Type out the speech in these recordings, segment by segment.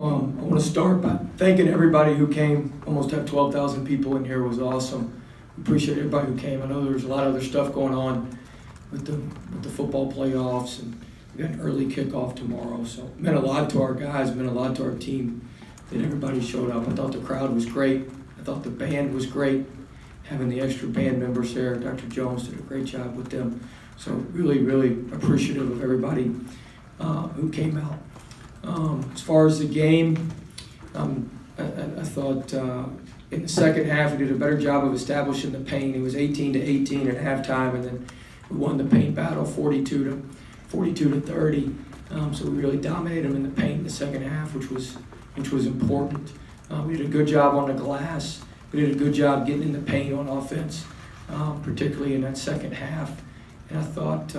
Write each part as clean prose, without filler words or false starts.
I want to start by thanking everybody who came. Almost have 12,000 people in here. It was awesome. Appreciate everybody who came. I know there's a lot of other stuff going on with the football playoffs, and we got an early kickoff tomorrow. So it meant a lot to our guys, it meant a lot to our team that everybody showed up. I thought the crowd was great. I thought the band was great. Having the extra band members there, Dr. Jones did a great job with them. So really, really appreciative of everybody who came out. As far as the game, I thought in the second half we did a better job of establishing the paint. It was 18-18 at halftime, and then we won the paint battle 42-30. So we really dominated them in the paint in the second half, which was important. We did a good job on the glass. We did a good job getting in the paint on offense, particularly in that second half. And I thought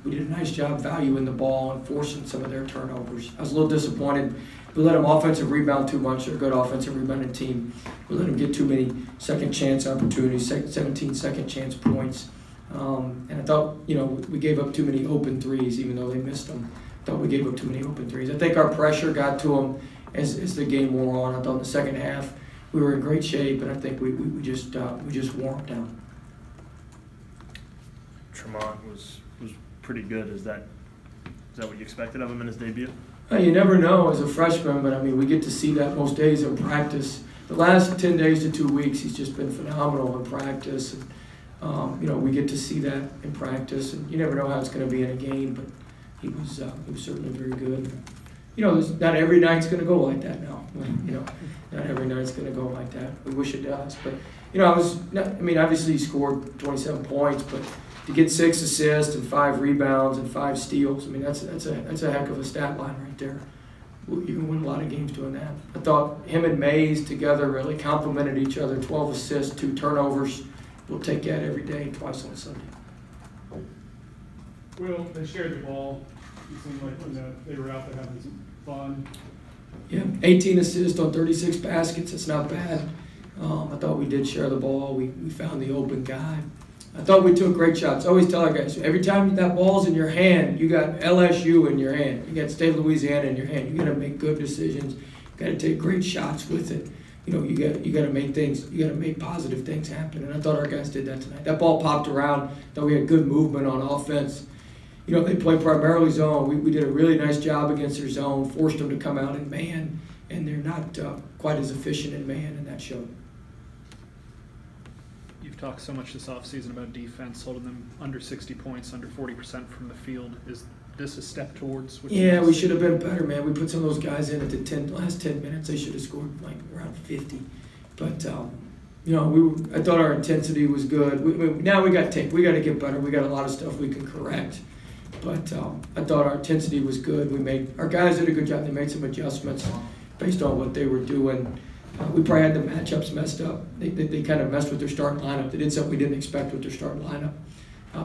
we did a nice job valuing the ball and forcing some of their turnovers. I was a little disappointed. We let them offensive rebound too much. They're a good offensive rebounding team. We let them get too many second chance opportunities, 17 second chance points. And I thought, we gave up too many open threes, even though they missed them. I thought we gave up too many open threes. I think our pressure got to them as the game wore on. I thought in the second half we were in great shape, and I think we just wore them down. Tremont was pretty good. Is that what you expected of him in his debut? You never know as a freshman, but we get to see that most days in practice. The last 10 days to 2 weeks, he's just been phenomenal in practice. And, we get to see that in practice, and you never know how it's going to be in a game, but he was certainly very good. Not every night's going to go like that now. Not every night's going to go like that. We wish it does, but obviously he scored 27 points, but to get 6 assists and 5 rebounds and 5 steals, that's a heck of a stat line right there. You can win a lot of games doing that. I thought him and Mays together really complemented each other. 12 assists, 2 turnovers. We'll take that every day, twice on Sunday. Well, they shared the ball. It seemed like they were out there having some fun. Yeah, 18 assists on 36 baskets. That's not bad. I thought we did share the ball. We found the open guy. I thought we took great shots. I always tell our guys, every time that ball's in your hand, you got LSU in your hand. You got State of Louisiana in your hand. You got to make good decisions. You got to take great shots with it. You got to make things. You got to make positive things happen. And I thought our guys did that tonight. That ball popped around. Thought we had good movement on offense. They play primarily zone. We did a really nice job against their zone. Forced them to come out in man, and they're not quite as efficient in man, and that showed. You've talked so much this offseason about defense, holding them under 60 points, under 40% from the field. Is this a step towards? Yeah, we should have been better, man. We put some of those guys in at the last 10 minutes. They should have scored around 50. But, I thought our intensity was good. Now we got tape. We got to get better. We got a lot of stuff we can correct. But I thought our intensity was good. Our guys did a good job. They made some adjustments based on what they were doing. We probably had the matchups messed up. They kind of messed with their starting lineup. They did something we didn't expect with their starting lineup,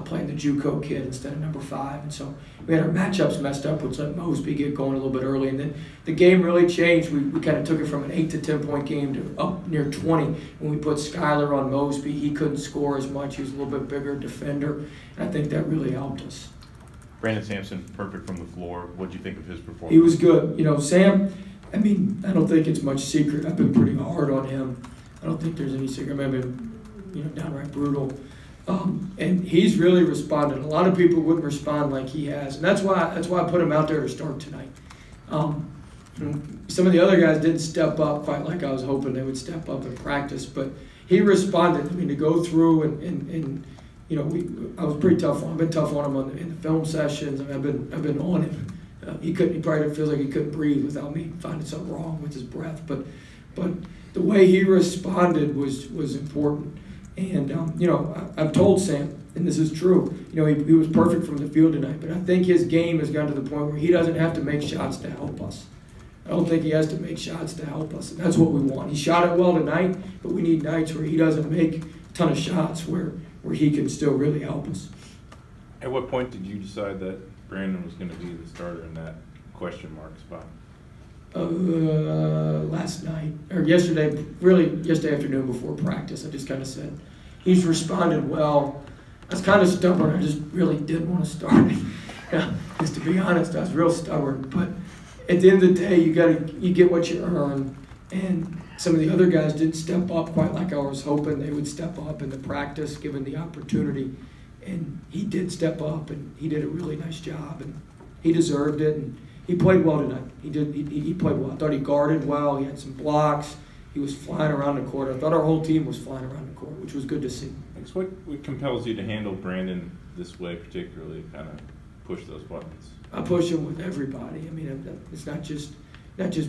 playing the JUCO kid instead of number 5. And so we had our matchups messed up, which let Mosby get going a little bit early. And then the game really changed. We kind of took it from an 8 to 10 point game to up near 20. When we put Skyler on Mosby, he couldn't score as much. He was a little bit bigger defender. And I think that really helped us. Brandon Sampson, perfect from the floor. What did you think of his performance? He was good. Sam, I don't think it's much secret. I've been pretty hard on him. I don't think there's any secret. I've been, downright brutal. And he's really responded. A lot of people wouldn't respond like he has. And that's why I put him out there to start tonight. Some of the other guys didn't step up quite like I was hoping they would step up in practice. But he responded. To go through and I was pretty tough on him. I've been tough on him in the film sessions. I've been on him. He probably feels like he couldn't breathe without me finding something wrong with his breath. But the way he responded was important. And I've told Sam, and this is true. He was perfect from the field tonight. But I think his game has gotten to the point where he doesn't have to make shots to help us. I don't think he has to make shots to help us. And that's what we want. He shot it well tonight, but we need nights where he doesn't make a ton of shots where he can still really help us. At what point did you decide that Brandon was going to be the starter in that question mark spot? Last night, or yesterday afternoon before practice. I just kind of said, he's responded well. I was kind of stubborn. I just really didn't want to start him. Just to be honest, I was real stubborn. But at the end of the day, you get what you earn. And some of the other guys didn't step up quite like I was hoping they would step up in the practice, given the opportunity. And he did step up, and he did a really nice job, and he deserved it. And he played well tonight. He played well. I thought he guarded well. He had some blocks. He was flying around the court. I thought our whole team was flying around the court, which was good to see. What compels you to handle Brandon this way, particularly, kind of push those buttons? I push him with everybody. I mean, it's not just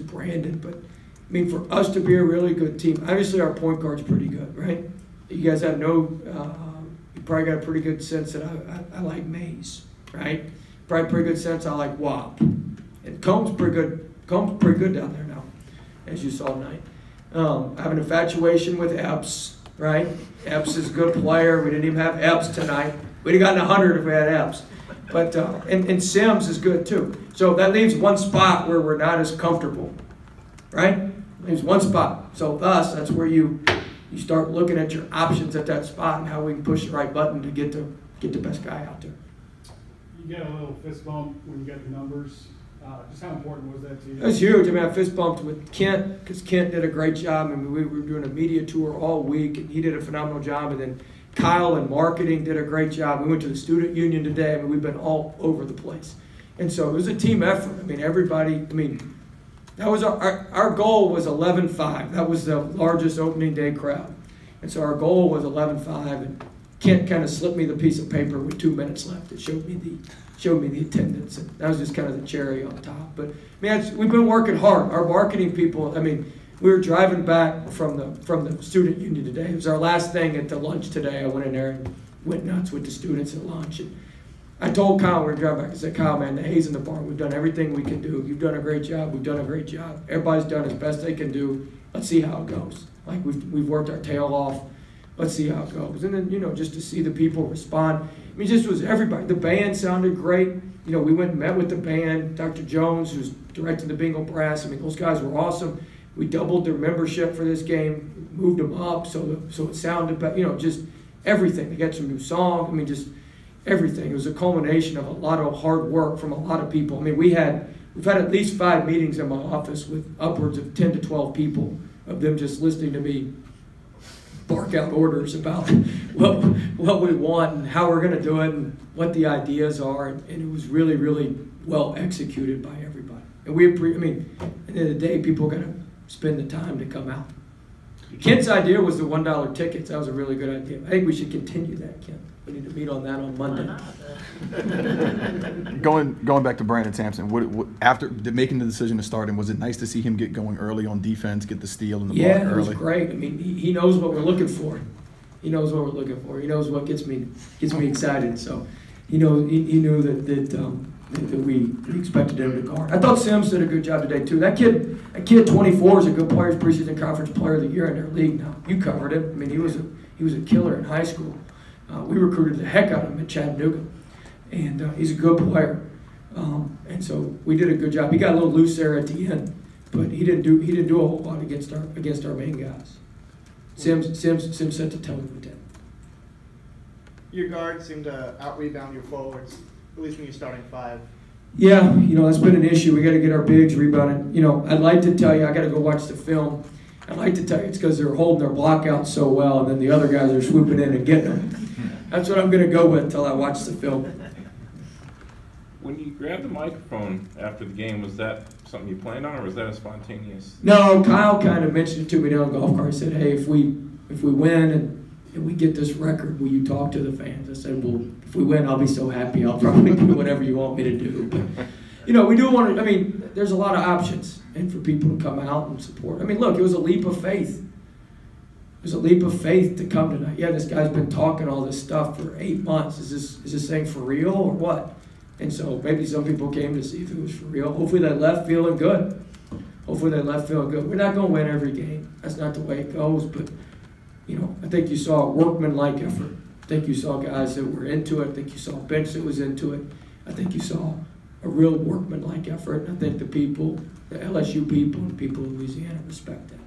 Brandon, but I mean, for us to be a really good team, obviously our point guard's pretty good, right? You guys have you probably got a pretty good sense that I like Mays, right? Probably pretty good sense I like Wop. And Combs pretty good down there now, as you saw tonight. I have an infatuation with Epps, right? Epps is a good player. We didn't even have Epps tonight. We'd have gotten 100 if we had Epps. But and Sims is good too. So that leaves one spot where we're not as comfortable, right? Leaves one spot. So thus, that's where you start looking at your options at that spot and how we can push the right button to get the best guy out there. You get a little fist bump when you get the numbers. Just how important was that to you? That's huge. I mean, I fist bumped with Kent because Kent did a great job. I mean, we were doing a media tour all week, and he did a phenomenal job. And then Kyle in marketing did a great job. We went to the student union today. I mean, we've been all over the place. And so it was a team effort. I mean, everybody, that was our goal was 11-5. That was the largest opening day crowd. And so our goal was 11-5, and Kent kind of slipped me the piece of paper with 2 minutes left. It showed me the attendance, and that was just kind of the cherry on top. But we've been working hard. Our marketing people, we were driving back from the student union today. It was our last thing at the lunch today. I went in there and went nuts with the students at lunch. And I told Kyle when we were driving back, I said, Kyle, man, the hay's in the barn. We've done everything we can do. You've done a great job. We've done a great job. Everybody's done as best they can do. Let's see how it goes. Like we've worked our tail off. Let's see how it goes. And then, just to see the people respond. Just was everybody. The band sounded great. We went and met with the band. Dr. Jones, who's directing the Bengal Brass. Those guys were awesome. We doubled their membership for this game, moved them up so it sounded better. Just everything. They got some new songs. Just everything. It was a culmination of a lot of hard work from a lot of people. We've had at least 5 meetings in my office with upwards of 10 to 12 people, of them just listening to me bark out orders about what we want and how we're going to do it and what the ideas are. And it was really, really well executed by everybody. And at the end of the day, people got to spend the time to come out. Kent's idea was the $1 tickets. That was a really good idea. I think we should continue that, Kent. We need to meet on that on Monday. Going back to Brandon Sampson, after making the decision to start him, was it nice to see him get going early on defense, get the steal and the block early? Yeah, it was great. He knows what we're looking for. He knows what we're looking for. He knows what gets me excited. So he knew that we expected him to guard. I thought Sims did a good job today too. That kid 24 is a good player. He's preseason conference player of the year in their league now. You covered him. He was a killer in high school. We recruited the heck out of him at Chattanooga, and he's a good player. And so we did a good job. He got a little loose there at the end, but he didn't do a whole lot against our main guys. Sims set the tone with that. Your guards seem to out-rebound your forwards, at least when you're starting 5. Yeah, that's been an issue. We got to get our bigs rebounded. I'd like to tell you, I got to go watch the film. I'd like to tell you it's because they're holding their block out so well, and then the other guys are swooping in and getting them. That's what I'm going to go with until I watch the film. When you grabbed the microphone after the game, was that something you planned on, or was that a spontaneous? No, Kyle kind of mentioned it to me down the golf cart. He said, hey, if we win and we get this record, will you talk to the fans? I said, well, if we win, I'll be so happy. I'll probably do whatever you want me to do. But, we do want to, there's a lot of options and for people to come out and support. Look, it was a leap of faith. It was a leap of faith to come tonight. Yeah, this guy's been talking all this stuff for 8 months. Is this thing for real or what? And so maybe some people came to see if it was for real. Hopefully they left feeling good. We're not going to win every game. That's not the way it goes. But, I think you saw a workmanlike effort. I think you saw guys that were into it. I think you saw a bench that was into it. I think you saw a real workmanlike effort. And I think the LSU people and people in Louisiana respect that.